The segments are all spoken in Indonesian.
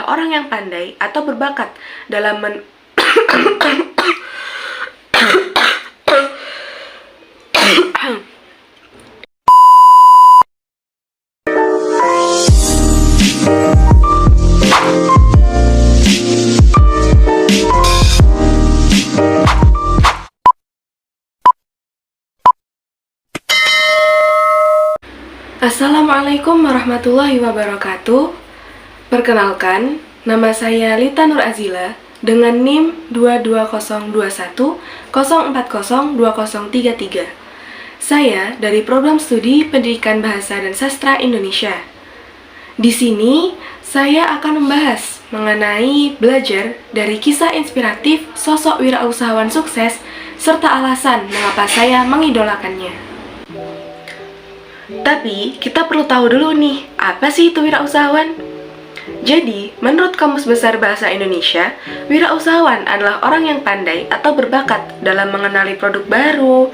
adalah orang yang pandai atau berbakat dalam Assalamualaikum warahmatullahi wabarakatuh. Perkenalkan, nama saya Lita Nur Azila dengan NIM 22021040203. Saya dari Program Studi Pendidikan Bahasa dan Sastra Indonesia. Di sini, saya akan membahas mengenai belajar dari kisah inspiratif sosok wirausahawan sukses serta alasan mengapa saya mengidolakannya. Tapi, kita perlu tahu dulu nih, apa sih itu wirausahawan? Jadi, menurut Kamus Besar Bahasa Indonesia, wirausahawan adalah orang yang pandai atau berbakat dalam mengenali produk baru,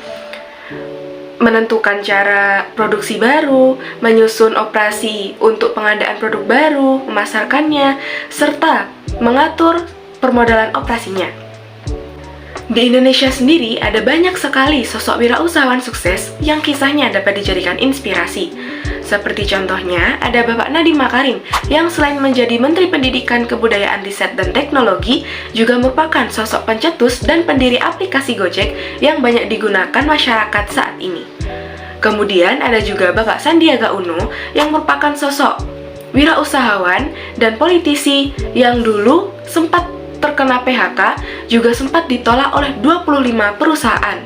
menentukan cara produksi baru, menyusun operasi untuk pengadaan produk baru, memasarkannya, serta mengatur permodalan operasinya. Di Indonesia sendiri ada banyak sekali sosok wirausahawan sukses yang kisahnya dapat dijadikan inspirasi. Seperti contohnya ada Bapak Nadiem Makarim yang selain menjadi Menteri Pendidikan, Kebudayaan, Riset, dan Teknologi juga merupakan sosok pencetus dan pendiri aplikasi Gojek yang banyak digunakan masyarakat saat ini. Kemudian ada juga Bapak Sandiaga Uno yang merupakan sosok wirausahawan dan politisi yang dulu sempat terkena PHK, juga sempat ditolak oleh 25 perusahaan.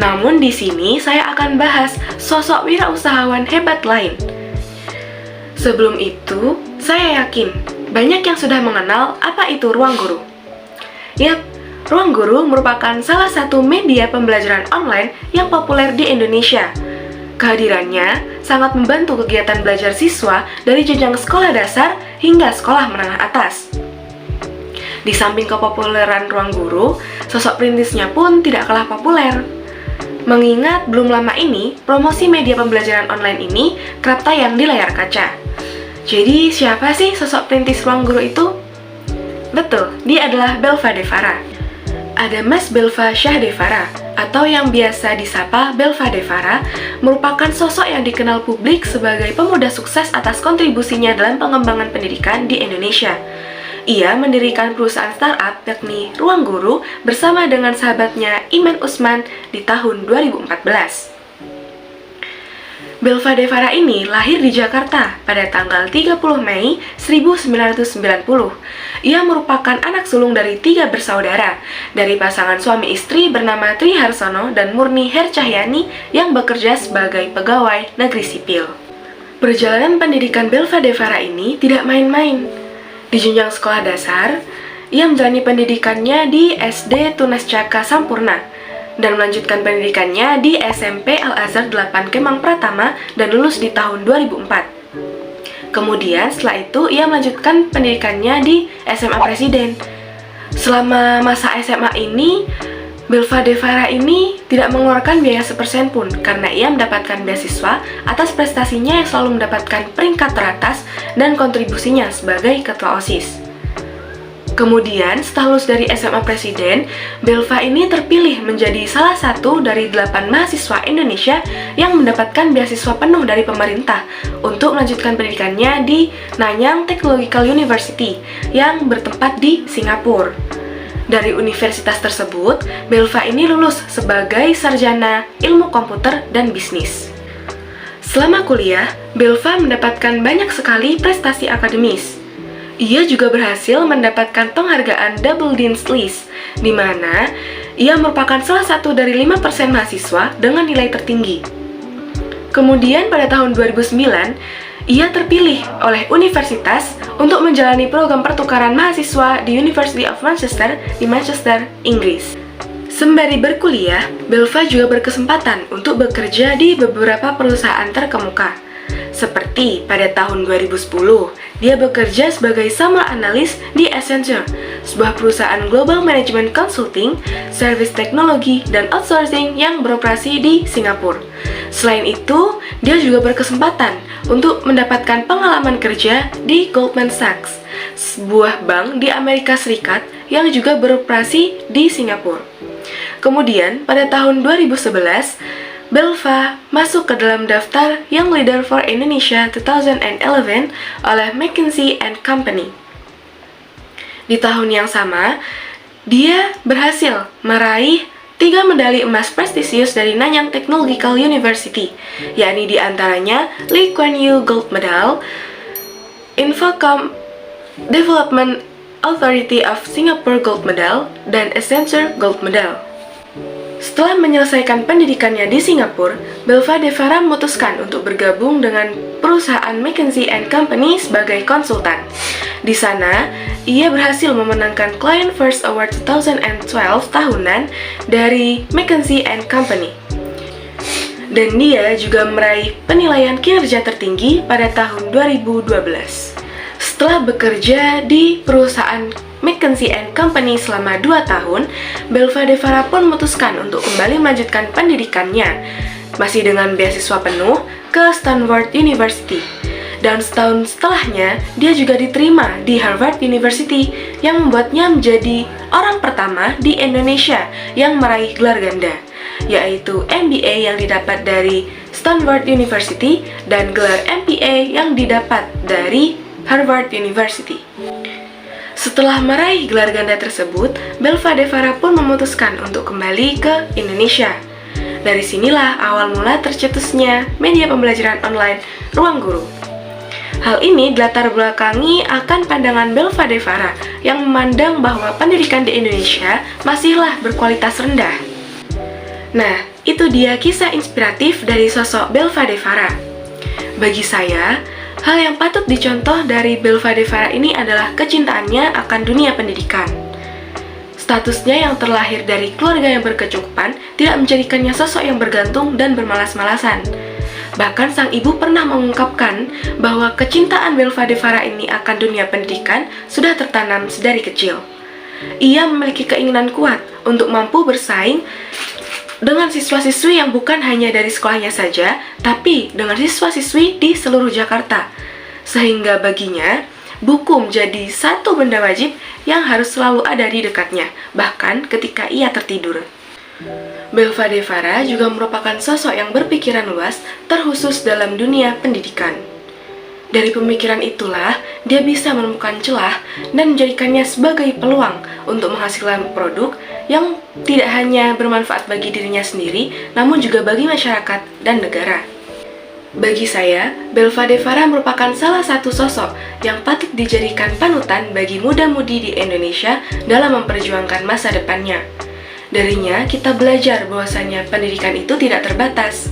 Namun di sini saya akan bahas sosok wirausahawan hebat lain. Sebelum itu, saya yakin banyak yang sudah mengenal apa itu Ruang Guru. Yap, Ruang Guru merupakan salah satu media pembelajaran online yang populer di Indonesia. Kehadirannya sangat membantu kegiatan belajar siswa dari jenjang sekolah dasar hingga sekolah menengah atas. Di samping kepopuleran Ruang Guru, sosok perintisnya pun tidak kalah populer. Mengingat belum lama ini, promosi media pembelajaran online ini kerap tayang di layar kaca. Jadi, siapa sih sosok perintis Ruang Guru itu? Betul, dia adalah Belva Devara. Ada Mas Belva Syah Devara, atau yang biasa disapa Belva Devara, merupakan sosok yang dikenal publik sebagai pemuda sukses atas kontribusinya dalam pengembangan pendidikan di Indonesia. Ia mendirikan perusahaan startup yakni Ruang Guru bersama dengan sahabatnya Iman Usman di tahun 2014. Belva Devara ini lahir di Jakarta pada tanggal 30 Mei 1990. Ia merupakan anak sulung dari 3 bersaudara, dari pasangan suami istri bernama Tri Harsono dan Murni Hercahyani yang bekerja sebagai pegawai negeri sipil. Perjalanan pendidikan Belva Devara ini tidak main-main. Di jenjang sekolah dasar, ia menjalani pendidikannya di SD Tunas Caka Sampurna dan melanjutkan pendidikannya di SMP Al-Azhar 8 Kemang Pratama dan lulus di tahun 2004. Kemudian setelah itu ia melanjutkan pendidikannya di SMA Presiden. Selama masa SMA ini, Belva Devara ini tidak mengeluarkan biaya sepersen pun karena ia mendapatkan beasiswa atas prestasinya yang selalu mendapatkan peringkat teratas dan kontribusinya sebagai ketua OSIS. Kemudian, setelah lulus dari SMA Presiden, Belva ini terpilih menjadi salah satu dari 8 mahasiswa Indonesia yang mendapatkan beasiswa penuh dari pemerintah untuk melanjutkan pendidikannya di Nanyang Technological University yang bertempat di Singapura. Dari universitas tersebut, Belva ini lulus sebagai sarjana ilmu komputer dan bisnis. Selama kuliah, Belva mendapatkan banyak sekali prestasi akademis. Ia juga berhasil mendapatkan penghargaan Double Dean's List, di mana ia merupakan salah satu dari 5% mahasiswa dengan nilai tertinggi. Kemudian pada tahun 2009, ia terpilih oleh universitas untuk menjalani program pertukaran mahasiswa di University of Manchester di Manchester, Inggris. Sembari berkuliah, Belva juga berkesempatan untuk bekerja di beberapa perusahaan terkemuka. Seperti pada tahun 2010, dia bekerja sebagai summer analyst di Accenture, sebuah perusahaan global management consulting, service teknologi, dan outsourcing yang beroperasi di Singapura. Selain itu, dia juga berkesempatan untuk mendapatkan pengalaman kerja di Goldman Sachs, sebuah bank di Amerika Serikat yang juga beroperasi di Singapura. Kemudian, pada tahun 2011, Belva masuk ke dalam daftar Young Leader for Indonesia 2011 oleh McKinsey & Company. Di tahun yang sama, dia berhasil meraih 3 medali emas prestisius dari Nanyang Technological University, yakni diantaranya Lee Kuan Yew Gold Medal, Infocom Development Authority of Singapore Gold Medal, dan Accenture Gold Medal. Setelah menyelesaikan pendidikannya di Singapura, Belva Devara memutuskan untuk bergabung dengan perusahaan McKinsey & Company sebagai konsultan. Di sana, ia berhasil memenangkan Client First Award 2012 tahunan dari McKinsey & Company. Dan dia juga meraih penilaian kinerja tertinggi pada tahun 2012. Setelah bekerja di perusahaan McKinsey & Company selama 2 tahun, Belva Devara pun memutuskan untuk kembali melanjutkan pendidikannya, masih dengan beasiswa penuh, ke Stanford University. Dan setahun setelahnya, dia juga diterima di Harvard University, yang membuatnya menjadi orang pertama di Indonesia yang meraih gelar ganda, yaitu MBA yang didapat dari Stanford University dan gelar MPA yang didapat dari Harvard University. Setelah meraih gelar ganda tersebut, Belva Devara pun memutuskan untuk kembali ke Indonesia. Dari sinilah awal mula tercetusnya media pembelajaran online Ruang Guru. Hal ini dilatar belakangi akan pandangan Belva Devara yang memandang bahwa pendidikan di Indonesia masihlah berkualitas rendah. Nah, itu dia kisah inspiratif dari sosok Belva Devara. Bagi saya, hal yang patut dicontoh dari Belva Devara ini adalah kecintaannya akan dunia pendidikan. Statusnya yang terlahir dari keluarga yang berkecukupan tidak menjadikannya sosok yang bergantung dan bermalas-malasan. Bahkan sang ibu pernah mengungkapkan bahwa kecintaan Belva Devara ini akan dunia pendidikan sudah tertanam sedari kecil. Ia memiliki keinginan kuat untuk mampu bersaing dengan siswa-siswi yang bukan hanya dari sekolahnya saja, tapi dengan siswa-siswi di seluruh Jakarta. Sehingga baginya, buku menjadi satu benda wajib yang harus selalu ada di dekatnya, bahkan ketika ia tertidur. Belva Devara juga merupakan sosok yang berpikiran luas, terkhusus dalam dunia pendidikan. Dari pemikiran itulah, dia bisa menemukan celah dan menjadikannya sebagai peluang untuk menghasilkan produk yang tidak hanya bermanfaat bagi dirinya sendiri, namun juga bagi masyarakat dan negara. Bagi saya, Belva Devara merupakan salah satu sosok yang patut dijadikan panutan bagi muda-mudi di Indonesia dalam memperjuangkan masa depannya. Darinya, kita belajar bahwasannya pendidikan itu tidak terbatas,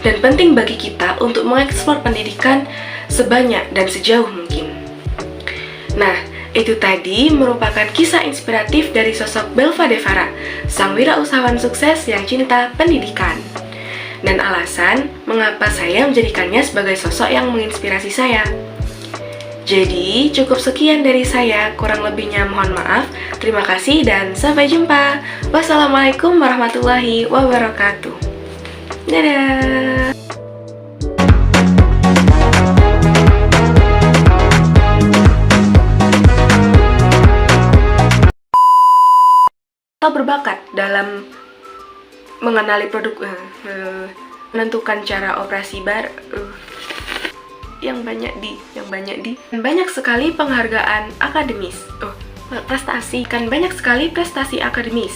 dan penting bagi kita untuk mengeksplor pendidikan sebanyak dan sejauh mungkin. Nah, itu tadi merupakan kisah inspiratif dari sosok Belva Devara, sang wirausahawan sukses yang cinta pendidikan. Dan alasan mengapa saya menjadikannya sebagai sosok yang menginspirasi saya. Jadi, cukup sekian dari saya, kurang lebihnya mohon maaf. Terima kasih dan sampai jumpa. Wassalamualaikum warahmatullahi wabarakatuh. Dadah! Atau berbakat dalam mengenali produk, menentukan cara operasi yang banyak sekali penghargaan akademis. Banyak sekali prestasi akademis.